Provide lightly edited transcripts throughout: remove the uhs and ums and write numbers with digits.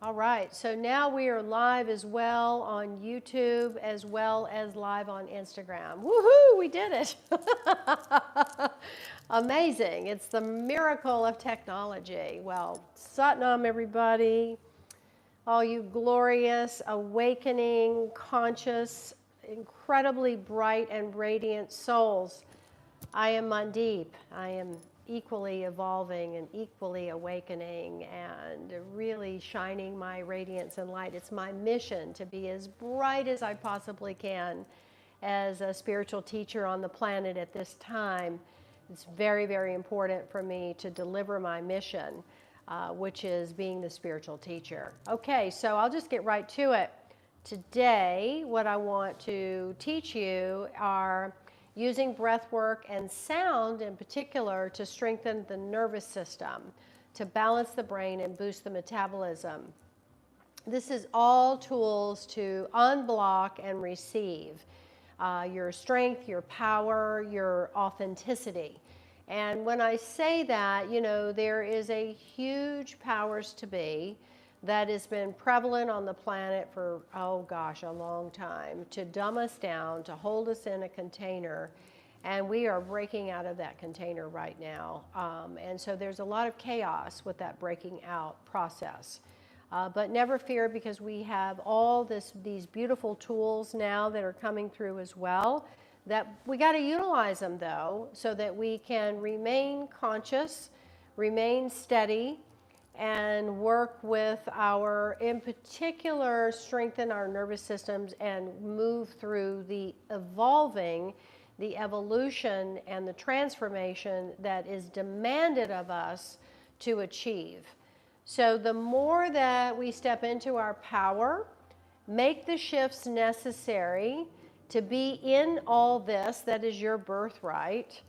All right, so now we are live as well on YouTube as well as live on Instagram. Woohoo, we did it. Amazing. It's the miracle of technology. Well, Satnam, everybody. All you glorious, awakening, conscious, incredibly bright and radiant souls. I am Mandeep. I am equally evolving and equally awakening and really shining my radiance and light. It's my mission to be as bright as I possibly can as a spiritual teacher on the planet at this time. It's very, very important for me to deliver my mission, which is being the spiritual teacher. Okay, so I'll just get right to it. Today, what I want to teach you are using breath work and sound in particular to strengthen the nervous system, to balance the brain and boost the metabolism. This is all tools to unblock and receive your strength, your power, your authenticity. And when I say that, you know, there is a huge powers to be that has been prevalent on the planet for, oh gosh, a long time, to dumb us down, to hold us in a container. And we are breaking out of that container right now. And so there's a lot of chaos with that breaking out process. But never fear, because we have all these beautiful tools now that are coming through as well. That we got to utilize them though, so that we can remain conscious, remain steady, and work with in particular, strengthen our nervous systems and move through the evolution and the transformation that is demanded of us to achieve. So the more that we step into our power, make the shifts necessary to be in all this that is your birthright,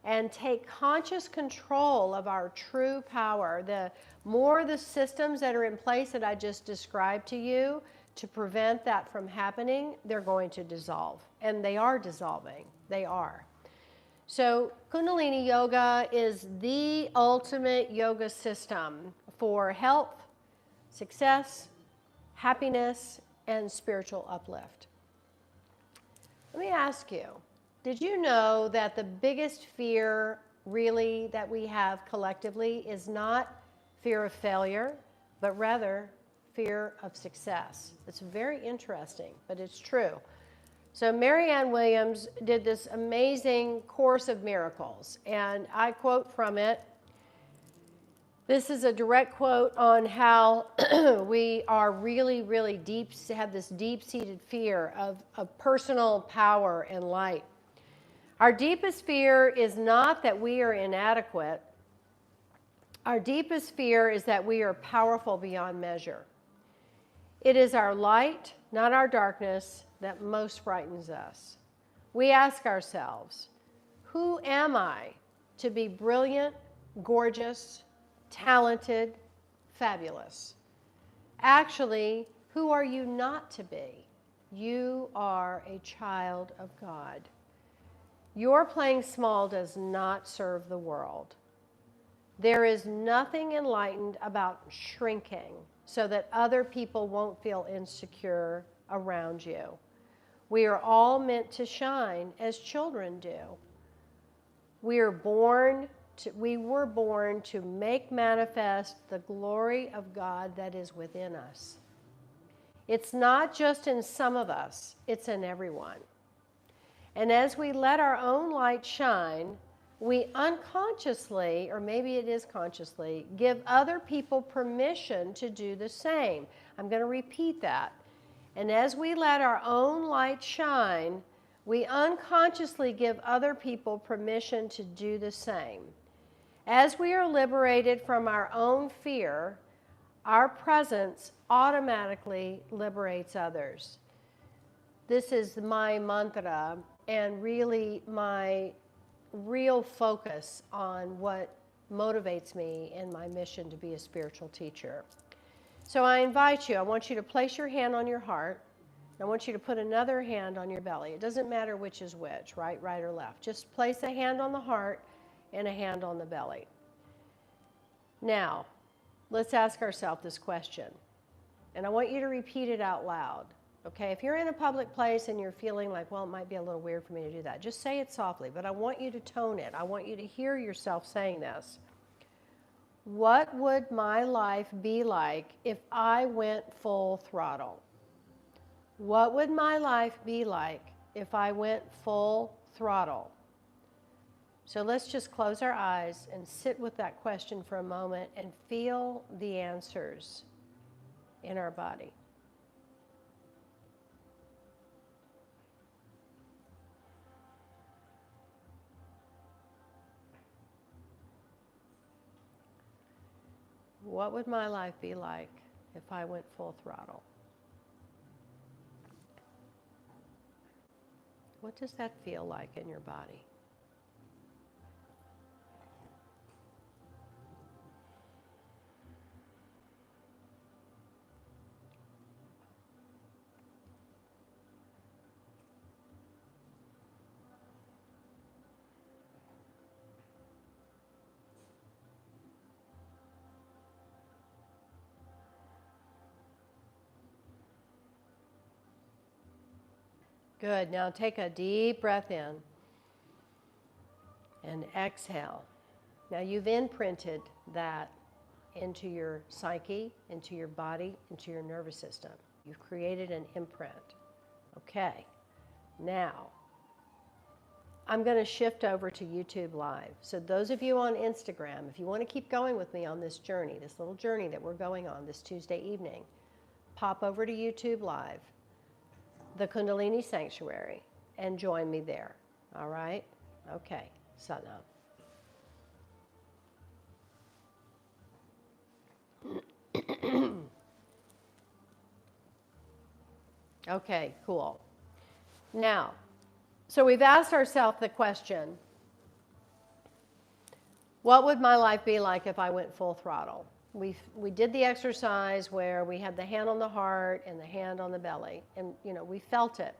and take conscious control of our true power, the more the systems that are in place that I just described to you to prevent that from happening, they're going to dissolve. And they are dissolving. They are. So Kundalini Yoga is the ultimate yoga system for health, success, happiness, and spiritual uplift. Let me ask you, did you know that the biggest fear really that we have collectively is not fear of failure, but rather fear of success? It's very interesting, but it's true. So Marianne Williams did this amazing Course of Miracles, and I quote from it. This is a direct quote on how we are really, really have this deep-seated fear of personal power and light. Our deepest fear is not that we are inadequate. Our deepest fear is that we are powerful beyond measure. It is our light, not our darkness, that most frightens us. We ask ourselves, who am I to be brilliant, gorgeous, talented, fabulous? Actually, who are you not to be? You are a child of God. Your playing small does not serve the world. There is nothing enlightened about shrinking so that other people won't feel insecure around you. We are all meant to shine as children do. We were born to make manifest the glory of God that is within us. It's not just in some of us, it's in everyone. And as we let our own light shine, we unconsciously, or maybe it is consciously, give other people permission to do the same. I'm going to repeat that. And as we let our own light shine, we unconsciously give other people permission to do the same. As we are liberated from our own fear, our presence automatically liberates others. This is my mantra and really my real focus on what motivates me in my mission to be a spiritual teacher. So I invite you, I want you to place your hand on your heart. I want you to put another hand on your belly. It doesn't matter which is which, right or left. Just place a hand on the heart and a hand on the belly. Now, let's ask ourselves this question. And I want you to repeat it out loud. Okay, if you're in a public place and you're feeling like, well, it might be a little weird for me to do that, just say it softly, but I want you to tone it. I want you to hear yourself saying this. What would my life be like if I went full throttle? What would my life be like if I went full throttle? So let's just close our eyes and sit with that question for a moment and feel the answers in our body. What would my life be like if I went full throttle? What does that feel like in your body? Good. Now take a deep breath in and exhale. Now you've imprinted that into your psyche, into your body, into your nervous system. You've created an imprint. Okay. Now, I'm going to shift over to YouTube Live. So those of you on Instagram, if you want to keep going with me on this journey, this little journey that we're going on this Tuesday evening, pop over to YouTube Live, the Kundalini Sanctuary, and join me there. All right? Okay. Satnam. Okay, cool. Now, so we've asked ourselves the question, what would my life be like if I went full throttle? We did the exercise where we had the hand on the heart and the hand on the belly, and we felt it.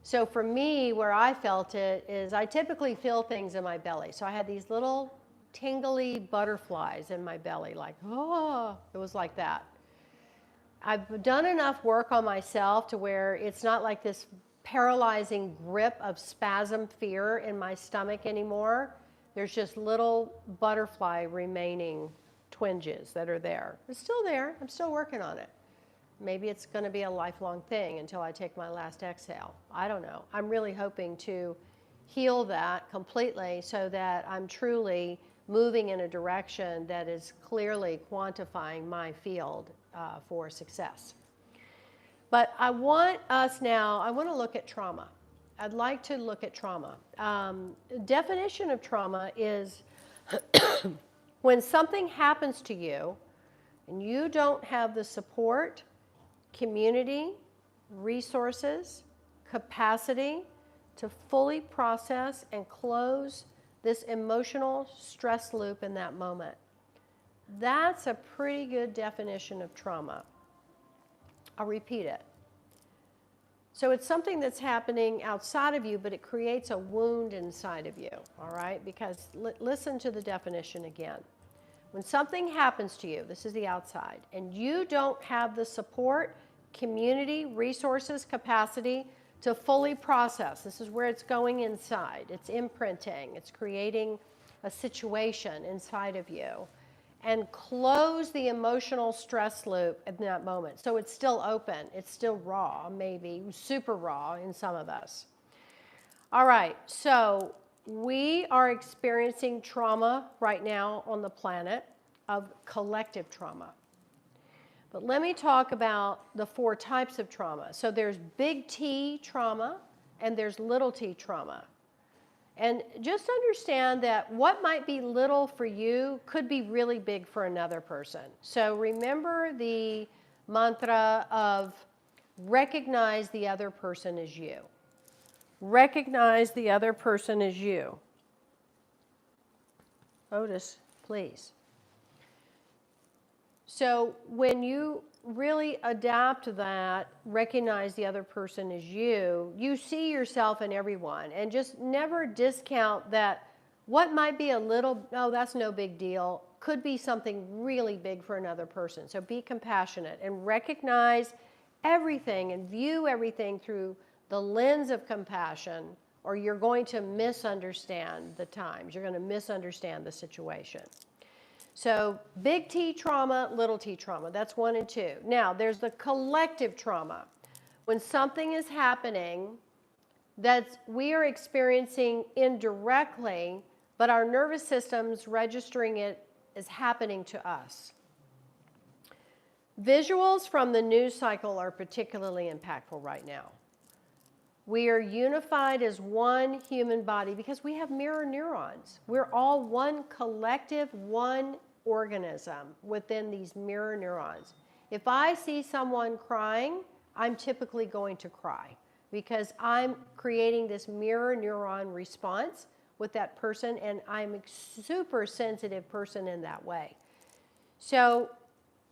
So for me, where I felt it is I typically feel things in my belly. So I had these little tingly butterflies in my belly, like, oh, it was like that. I've done enough work on myself to where it's not like this paralyzing grip of spasm fear in my stomach anymore. There's just little butterfly remaining twinges that are there. It's still there. I'm still working on it. Maybe it's going to be a lifelong thing until I take my last exhale. I don't know. I'm really hoping to heal that completely so that I'm truly moving in a direction that is clearly quantifying my field for success. But I want to look at trauma. I'd like to look at trauma. Definition of trauma is when something happens to you and you don't have the support, community, resources, capacity to fully process and close this emotional stress loop in that moment. That's a pretty good definition of trauma. I'll repeat it. So it's something that's happening outside of you, but it creates a wound inside of you, all right? Because listen to the definition again. When something happens to you, this is the outside, and you don't have the support, community, resources, capacity to fully process, this is where it's going inside. It's imprinting. It's creating a situation inside of you. And close the emotional stress loop in that moment. So it's still open. It's still raw, maybe super raw in some of us. All right, so we are experiencing trauma right now on the planet, of collective trauma. But let me talk about the 4 types of trauma. So there's big T trauma and there's little t trauma. And just understand that what might be little for you could be really big for another person. So remember the mantra of recognize the other person as you. Recognize the other person as you. Otis, please. So when you really adapt that, recognize the other person as you, you see yourself in everyone, and just never discount that what might be a little, oh, that's no big deal, could be something really big for another person. So be compassionate and recognize everything and view everything through the lens of compassion, or you're going to misunderstand the times. You're going to misunderstand the situation. So big T trauma, little t trauma. That's 1 and 2. Now, there's the collective trauma. When something is happening that we are experiencing indirectly, but our nervous system's registering it as happening to us. Visuals from the news cycle are particularly impactful right now. We are unified as one human body because we have mirror neurons. We're all one collective, one organism within these mirror neurons. If I see someone crying, I'm typically going to cry because I'm creating this mirror neuron response with that person, and I'm a super sensitive person in that way. So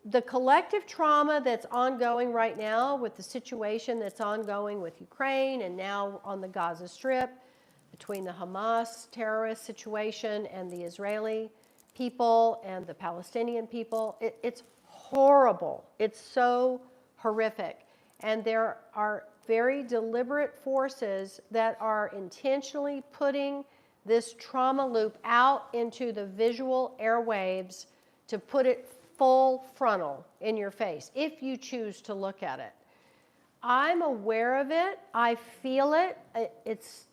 the collective trauma that's ongoing right now with the situation that's ongoing with Ukraine and now on the Gaza Strip between the Hamas terrorist situation and the Israeli people and the Palestinian people, it's horrible. It's so horrific. And there are very deliberate forces that are intentionally putting this trauma loop out into the visual airwaves to put it full frontal in your face, if you choose to look at it. I'm aware of it. I feel it. It's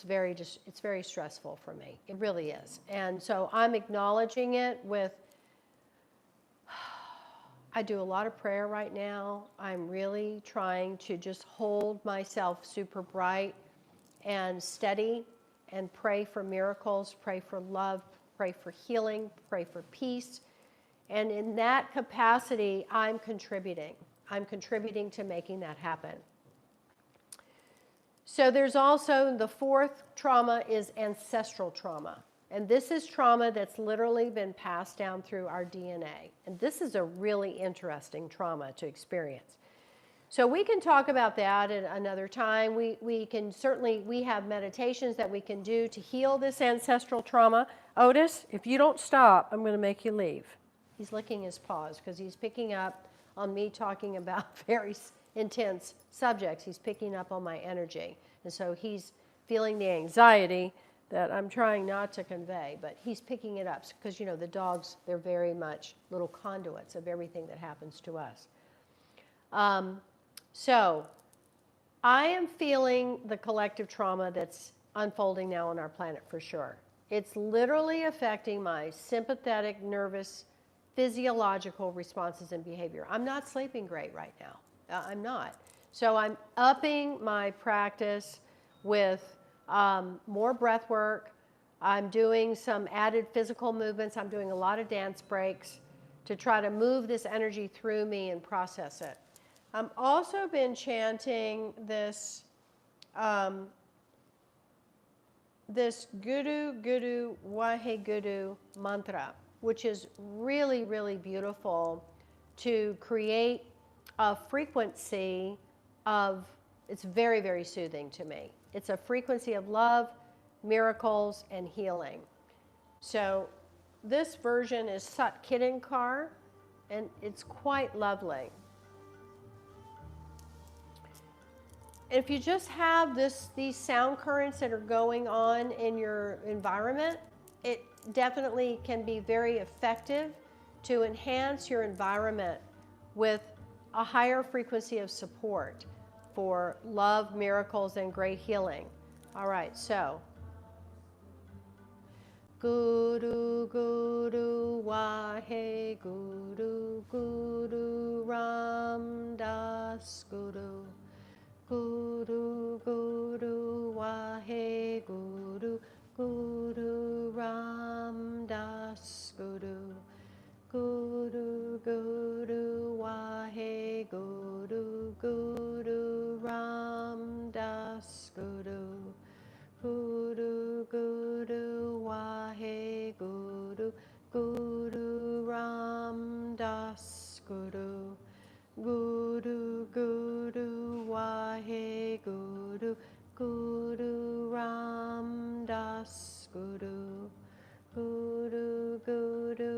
very stressful for me. It really is. And so I'm acknowledging it with, I do a lot of prayer right now. I'm really trying to just hold myself super bright and steady and pray for miracles, pray for love, pray for healing, pray for peace. And in that capacity, I'm contributing. I'm contributing to making that happen. So there's also the fourth trauma is ancestral trauma. And this is trauma that's literally been passed down through our DNA. And this is a really interesting trauma to experience. So we can talk about that at another time. We can certainly, we have meditations that we can do to heal this ancestral trauma. Otis, if you don't stop, I'm going to make you leave. He's licking his paws because he's picking up on me talking about very intense subjects. He's picking up on my energy. And so he's feeling the anxiety that I'm trying not to convey, but he's picking it up because, you know, the dogs, they're very much little conduits of everything that happens to us. So I am feeling the collective trauma that's unfolding now on our planet for sure. It's literally affecting my sympathetic, nervous, physiological responses and behavior. I'm not sleeping great right now. I'm not. So I'm upping my practice with more breath work. I'm doing some added physical movements. I'm doing a lot of dance breaks to try to move this energy through me and process it. I've also been chanting this this Guru Guru Waheguru mantra, which is really, really beautiful to create a frequency of, it's very, very soothing to me. It's a frequency of love, miracles, and healing. So this version is Sat Kirinkar, and it's quite lovely. If you just have these sound currents that are going on in your environment, it definitely can be very effective to enhance your environment with a higher frequency of support for love, miracles, and great healing. All right, so Guru Guru Wahe Guru Guru Ram Das Guru Guru Guru Wahe Guru Guru Ram Das Guru Guru Guru Wahe Guru Guru Ram Das Guru Guru Guru Wahe Guru Guru Ram Das Guru Guru Guru Wahe Guru Guru Ram Das Guru Guru Guru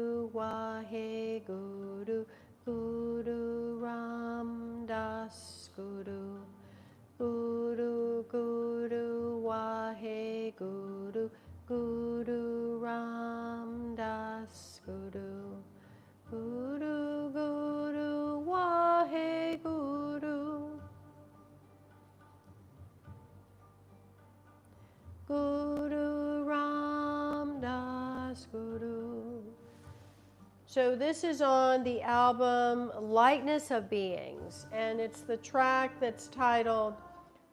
So this is on the album Lightness of Beings, and it's the track that's titled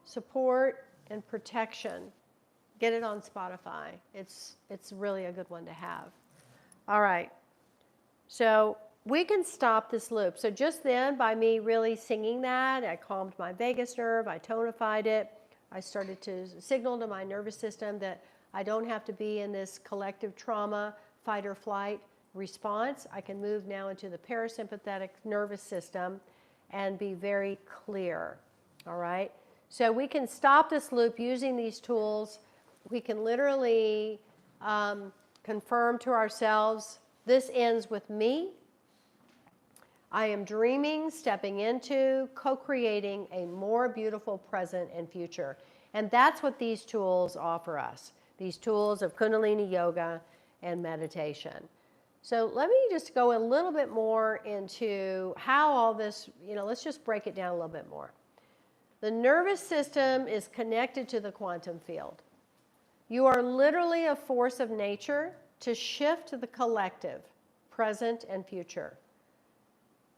Support and Protection. Get it on Spotify. It's really a good one to have. All right. So we can stop this loop. So just then, by me really singing that, I calmed my vagus nerve, I tonified it, I started to signal to my nervous system that I don't have to be in this collective trauma, fight or flight response. I can move now into the parasympathetic nervous system and be very clear. All right? So we can stop this loop using these tools. We can literally confirm to ourselves, this ends with me. I am dreaming, stepping into, co-creating a more beautiful present and future. And that's what these tools offer us, these tools of Kundalini Yoga and meditation. So let me just go a little bit more into how all this, let's just break it down a little bit more. The nervous system is connected to the quantum field. You are literally a force of nature to shift the collective, present and future.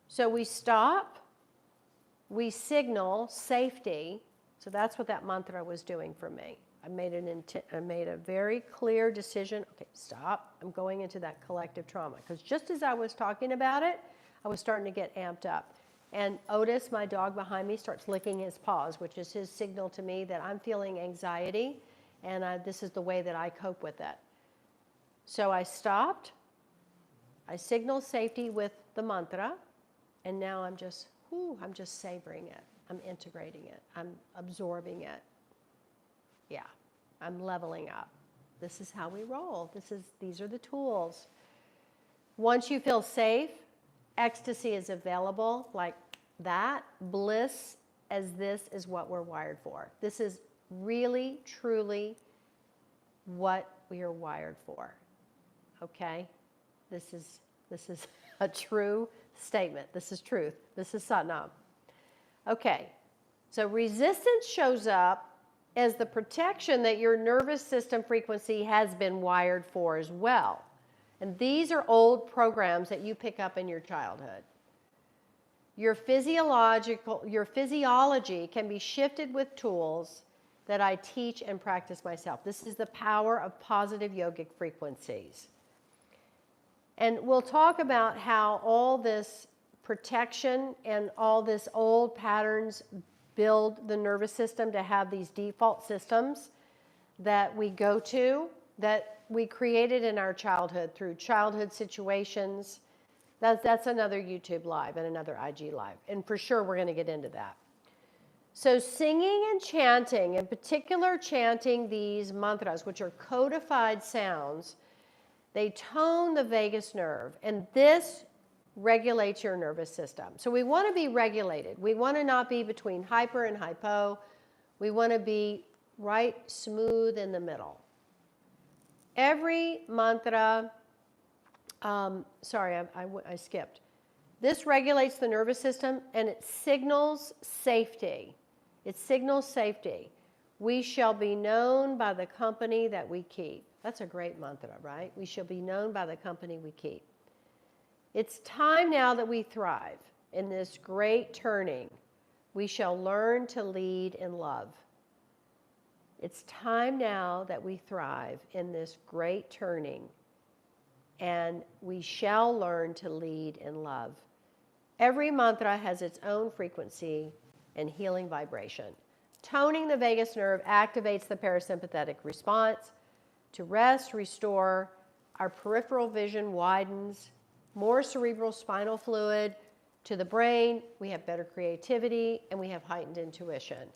So we stop, we signal safety. So that's what that mantra was doing for me. I made a very clear decision. Okay, stop. I'm going into that collective trauma. Because just as I was talking about it, I was starting to get amped up. And Otis, my dog behind me, starts licking his paws, which is his signal to me that I'm feeling anxiety, and this is the way that I cope with it. So I stopped. I signaled safety with the mantra, and now I'm just savoring it. I'm integrating it. I'm absorbing it. Yeah, I'm leveling up. This is how we roll. These are the tools. Once you feel safe, ecstasy is available like that. Bliss as this is what we're wired for. This is really, truly what we are wired for. Okay? This is a true statement. This is truth. This is Satnam. Okay, so resistance shows up as the protection that your nervous system frequency has been wired for as well. And these are old programs that you pick up in your childhood. Your physiology can be shifted with tools that I teach and practice myself. This is the power of positive yogic frequencies. And we'll talk about how all this protection and all this old patterns build the nervous system to have these default systems that we go to, that we created in our childhood through childhood situations. That's another YouTube live and another IG live. And for sure, we're going to get into that. So singing and chanting, in particular chanting these mantras, which are codified sounds, they tone the vagus nerve. And this regulates your nervous system. So we want to be regulated. We want to not be between hyper and hypo. We want to be right smooth in the middle. Every mantra, I skipped. This regulates the nervous system and it signals safety. It signals safety. We shall be known by the company that we keep. That's a great mantra, right? We shall be known by the company we keep. It's time now that we thrive in this great turning. We shall learn to lead in love. It's time now that we thrive in this great turning, and we shall learn to lead in love. Every mantra has its own frequency and healing vibration. Toning the vagus nerve activates the parasympathetic response. To rest, restore, our peripheral vision widens, more cerebral spinal fluid to the brain, we have better creativity, and we have heightened intuition.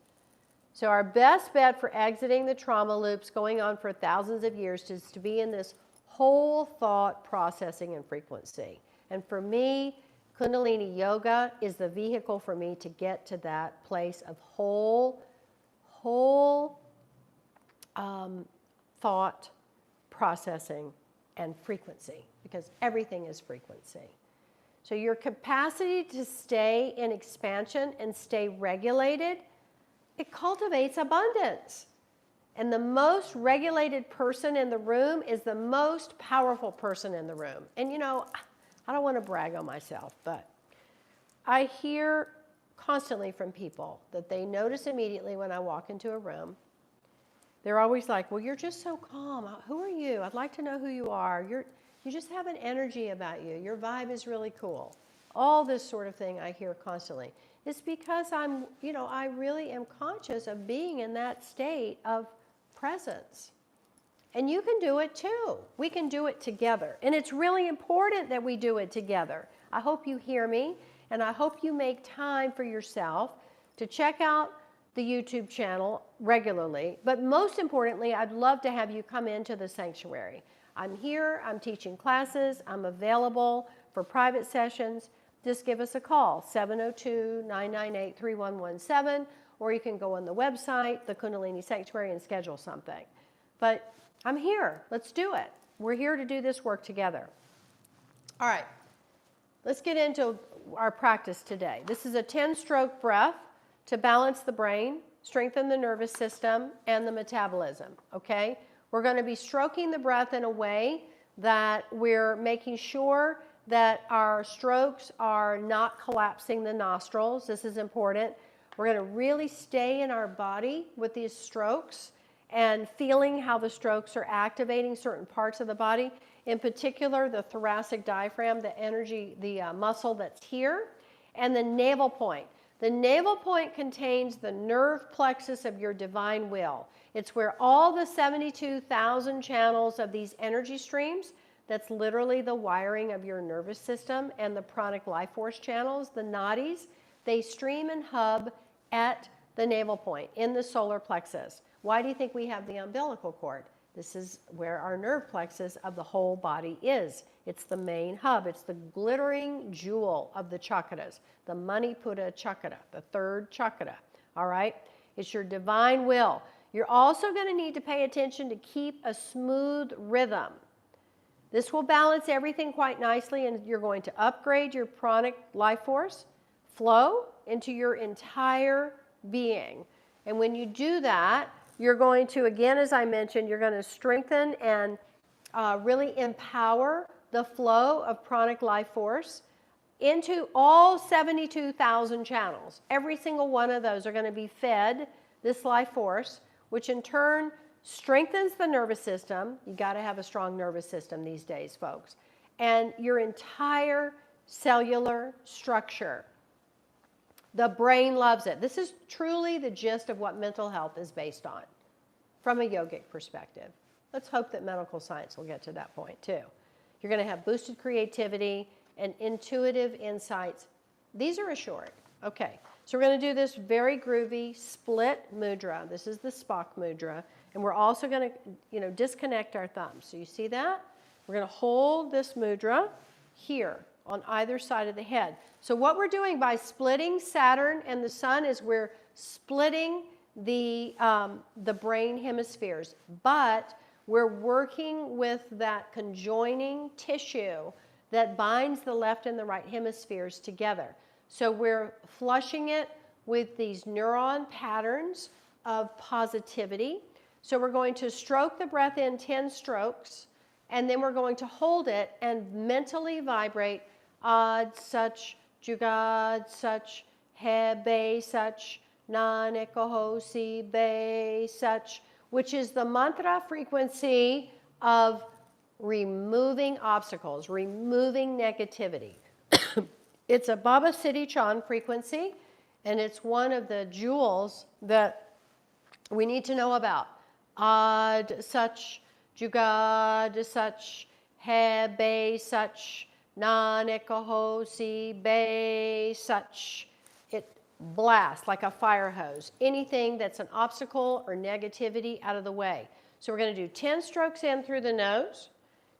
So our best bet for exiting the trauma loops going on for thousands of years is to be in this whole thought processing and frequency. And for me, Kundalini Yoga is the vehicle for me to get to that place of whole thought processing and frequency, because everything is frequency. So your capacity to stay in expansion and stay regulated, it cultivates abundance. And the most regulated person in the room is the most powerful person in the room. And I don't want to brag on myself, but I hear constantly from people that they notice immediately when I walk into a room. They're always like, well, you're just so calm. Who are you? I'd like to know who you are. You just have an energy about you. Your vibe is really cool. All this sort of thing I hear constantly. It's because I really am conscious of being in that state of presence. And you can do it too. We can do it together. And it's really important that we do it together. I hope you hear me, and I hope you make time for yourself to check out the YouTube channel regularly. But most importantly, I'd love to have you come into the sanctuary. I'm here, I'm teaching classes, I'm available for private sessions. Just give us a call, 702-998-3117, or you can go on the website, the Kundalini Sanctuary, and schedule something. But I'm here. Let's do it. We're here to do this work together. All right. Let's get into our practice today. This is a 10-stroke breath to balance the brain, strengthen the nervous system, and the metabolism, okay? We're going to be stroking the breath in a way that we're making sure that our strokes are not collapsing the nostrils. This is important. We're going to really stay in our body with these strokes and feeling how the strokes are activating certain parts of the body, in particular the thoracic diaphragm, the energy, the muscle that's here, and the navel point. The navel point contains the nerve plexus of your divine will. It's where all the 72,000 channels of these energy streams, that's literally the wiring of your nervous system, and the pranic life force channels, the nadis, they stream and hub at the navel point in the solar plexus. Why do you think we have the umbilical cord? This is where our nerve plexus of the whole body is. It's the main hub. It's the glittering jewel of the chakras, the Manipura chakra, the third chakra, all right? It's your divine will. You're also going to need to pay attention to keep a smooth rhythm. This will balance everything quite nicely, and you're going to upgrade your pranic life force flow into your entire being. And when you do that, you're going to, again, as I mentioned, you're going to strengthen and really empower the flow of pranic life force into all 72,000 channels. Every single one of those are going to be fed this life force, which in turn strengthens the nervous system. You got to have a strong nervous system these days, folks. And your entire cellular structure. The brain loves it. This is truly the gist of what mental health is based on from a yogic perspective. Let's hope that medical science will get to that point too. You're going to have boosted creativity and intuitive insights. These are assured. Okay, so we're going to do this very groovy split mudra. This is the Spock mudra. And we're also going to, disconnect our thumbs. So you see that? We're going to hold this mudra here on either side of the head. So what we're doing by splitting Saturn and the Sun is we're splitting the brain hemispheres, but we're working with that conjoining tissue that binds the left and the right hemispheres together. So we're flushing it with these neuron patterns of positivity. So we're going to stroke the breath in 10 strokes, and then we're going to hold it and mentally vibrate Ad Sach, Jugad Sach, Hebe Sach, Nanekohosi Be Sach, which is the mantra frequency of removing obstacles, removing negativity. It's a Baba Siddhi Chan frequency, and it's one of the jewels that we need to know about. Ad Sach, Jugad Sach, Hebe Sach, Nanekohosi Be Sach. It blasts like a fire hose. Anything that's an obstacle or negativity out of the way. So we're going to do 10 strokes in through the nose.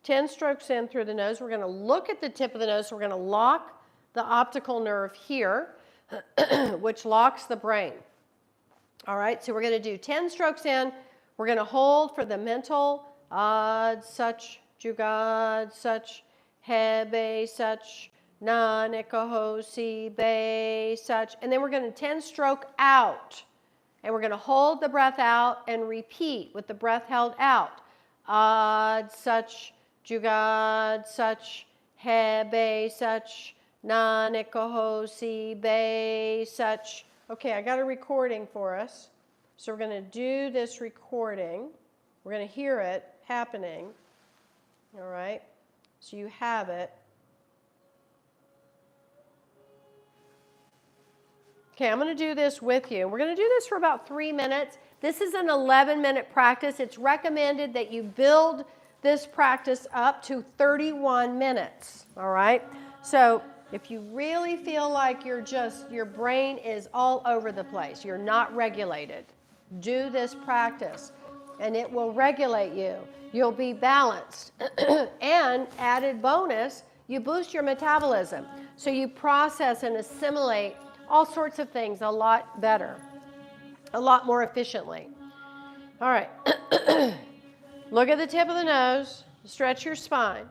10 strokes in through the nose. We're going to look at the tip of the nose. So we're going to lock the optical nerve here, which locks the brain. All right, so we're going to do 10 strokes in. We're going to hold for the mental, Ad Sach, Jugad Sach, Hebe Sach, Nanekohosi Be Sach. And then we're going to 10 stroke out. And we're going to hold the breath out and repeat with the breath held out. Ad Sach, Jugad Sach, he, be, such, na, nikoho, si, be, such. Okay, I got a recording for us. So we're going to do this recording. We're going to hear it happening. All right? So you have it. Okay, I'm going to do this with you. We're going to do this for about 3 minutes. This is an 11-minute practice. It's recommended that you build this practice up to 31 minutes. All right? So if you really feel like your brain is all over the place, you're not regulated, do this practice and it will regulate you. You'll be balanced. And added bonus, you boost your metabolism. So you process and assimilate all sorts of things a lot better, a lot more efficiently. All right. Look at the tip of the nose, stretch your spine,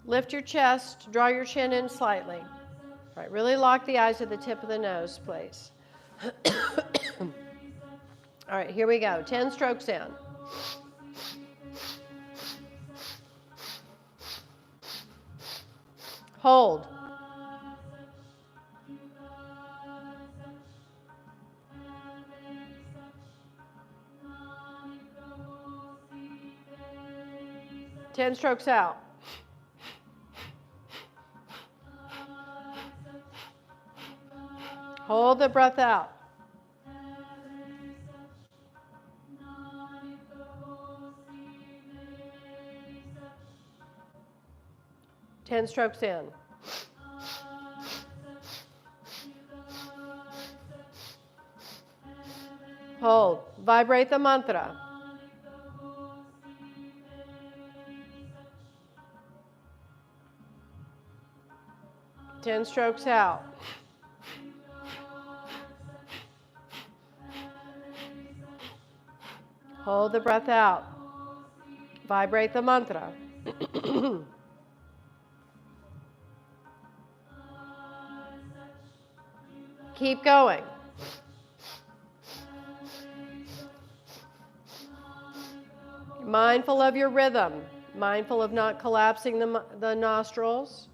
lift your chest, draw your chin in slightly. All right, really lock the eyes at the tip of the nose, please. All right, here we go. 10 strokes in. Hold. Ten strokes out. Hold the breath out. Ten strokes in. Hold. Vibrate the mantra. Ten strokes out. Hold the breath out. Vibrate the mantra. Keep going. Mindful of your rhythm. Mindful of not collapsing the nostrils.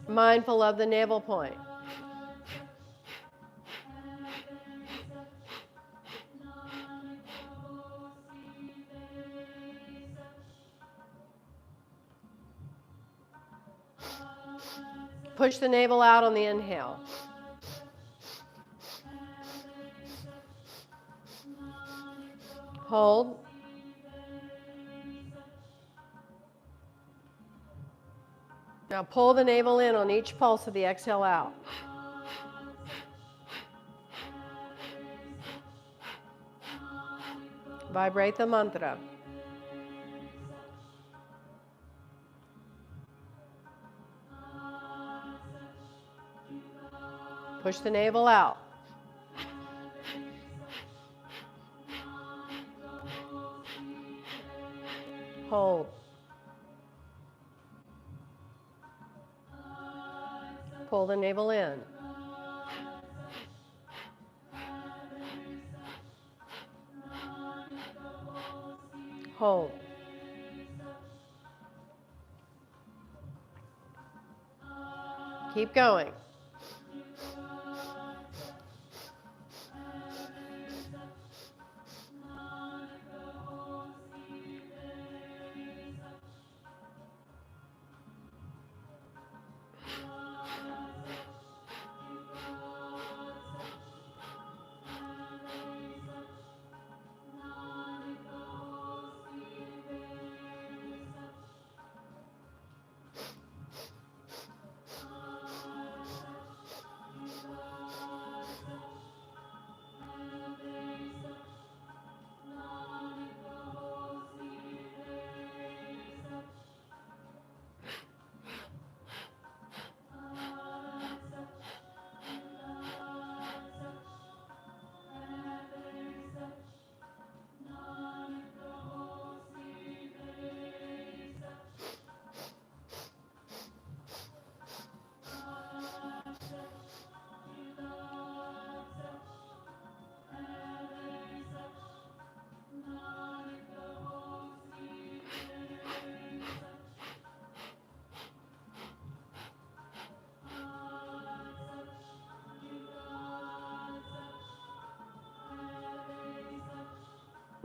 Mindful of the navel point. Push the navel out on the inhale. Hold. Now pull the navel in on each pulse of the exhale out. Vibrate the mantra. Push the navel out. Hold. Pull the navel in. Hold. Keep going.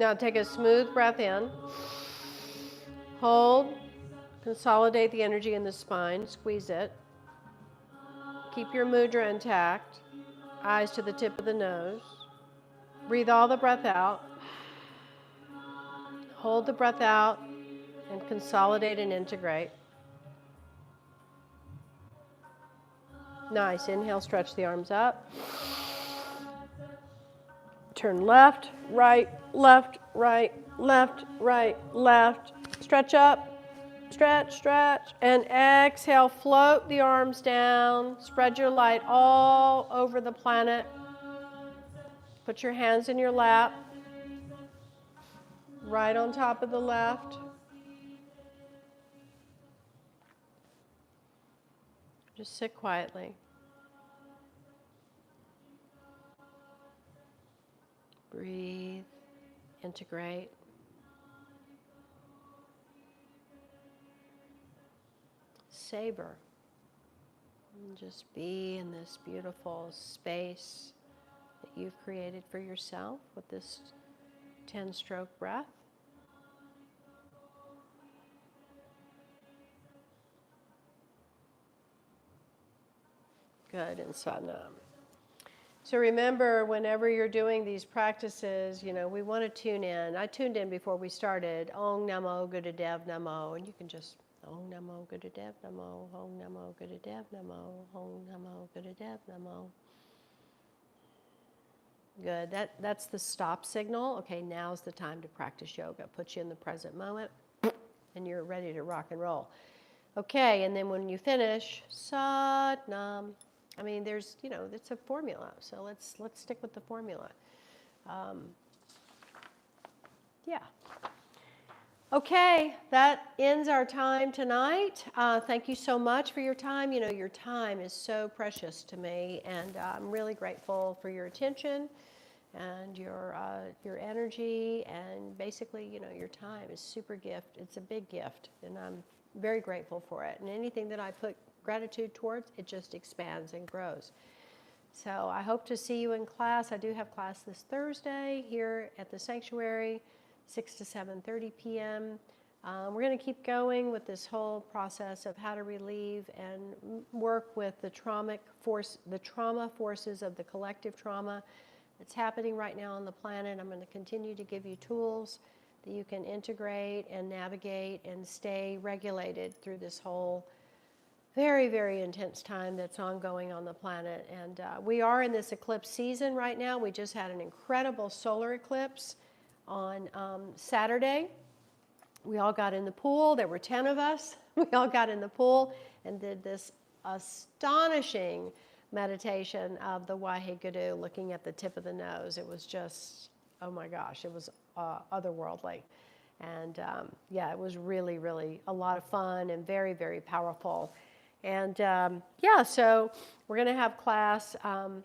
Now take a smooth breath in. Hold. Consolidate the energy in the spine. Squeeze it. Keep your mudra intact. Eyes to the tip of the nose. Breathe all the breath out. Hold the breath out and consolidate and integrate. Nice. Inhale, stretch the arms up. Turn left, right, left, right, left, right, left. Stretch up, stretch, stretch. And exhale, float the arms down. Spread your light all over the planet. Put your hands in your lap. Right on top of the left. Just sit quietly. Breathe, integrate. Savor. And just be in this beautiful space that you've created for yourself with this 10-stroke breath. Good, and Satnam. So remember, whenever you're doing these practices, we want to tune in. I tuned in before we started. Om Namo Gurudev Namo. And you can just, Om Namo Gurudev Namo, Om Namo Gurudev Namo, Om Namo Gurudev Namo. Good. That's the stop signal. Okay, now's the time to practice yoga. Puts you in the present moment, and you're ready to rock and roll. Okay, and then when you finish, Satnam. I mean, there's, it's a formula, so let's stick with the formula. Yeah. Okay, that ends our time tonight. Thank you so much for your time. Your time is so precious to me, and I'm really grateful for your attention and your energy, and basically, your time is super gift. It's a big gift, and I'm very grateful for it. And anything that I put gratitude towards, it just expands and grows. So I hope to see you in class. I do have class this Thursday here at the sanctuary, 6 to 7:30 p.m. We're going to keep going with this whole process of how to relieve and work with the trauma forces of the collective trauma that's happening right now on the planet. I'm going to continue to give you tools that you can integrate and navigate and stay regulated through this whole very, very intense time that's ongoing on the planet. And we are in this eclipse season right now. We just had an incredible solar eclipse on Saturday. We all got in the pool. There were 10 of us. We all got in the pool and did this astonishing meditation of the Waheguru, looking at the tip of the nose. It was just, oh my gosh, it was otherworldly. And it was really, really a lot of fun and very, very powerful. And so we're going to have class, so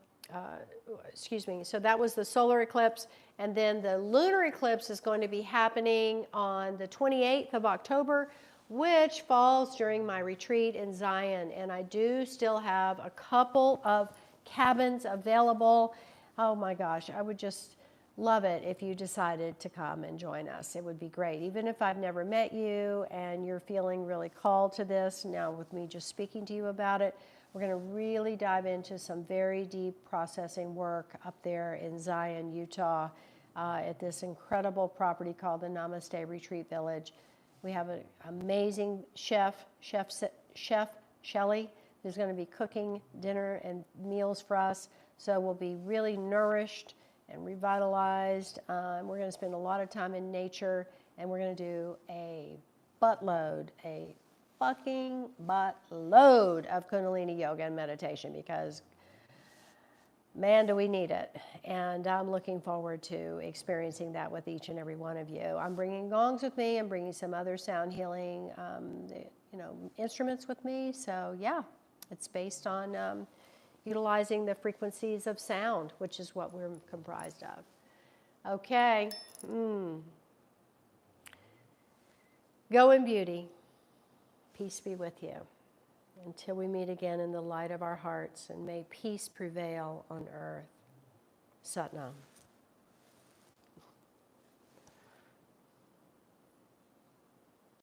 that was the solar eclipse. And then the lunar eclipse is going to be happening on the 28th of October, which falls during my retreat in Zion. And I do still have a couple of cabins available. Oh my gosh, I would just love it if you decided to come and join us. It would be great. Even if I've never met you and you're feeling really called to this, now with me just speaking to you about it, we're going to really dive into some very deep processing work up there in Zion, Utah, at this incredible property called the Namaste Retreat Village. We have an amazing chef Shelley, who's going to be cooking dinner and meals for us. So we'll be really nourished and revitalized. We're going to spend a lot of time in nature, and we're going to do a fucking buttload of Kundalini yoga and meditation, because man, do we need it. And I'm looking forward to experiencing that with each and every one of you. I'm bringing gongs with me. I'm bringing some other sound healing instruments with me. So yeah, it's based on utilizing the frequencies of sound, which is what we're comprised of. Okay. Go in beauty. Peace be with you. Until we meet again in the light of our hearts, and may peace prevail on earth. Satnam.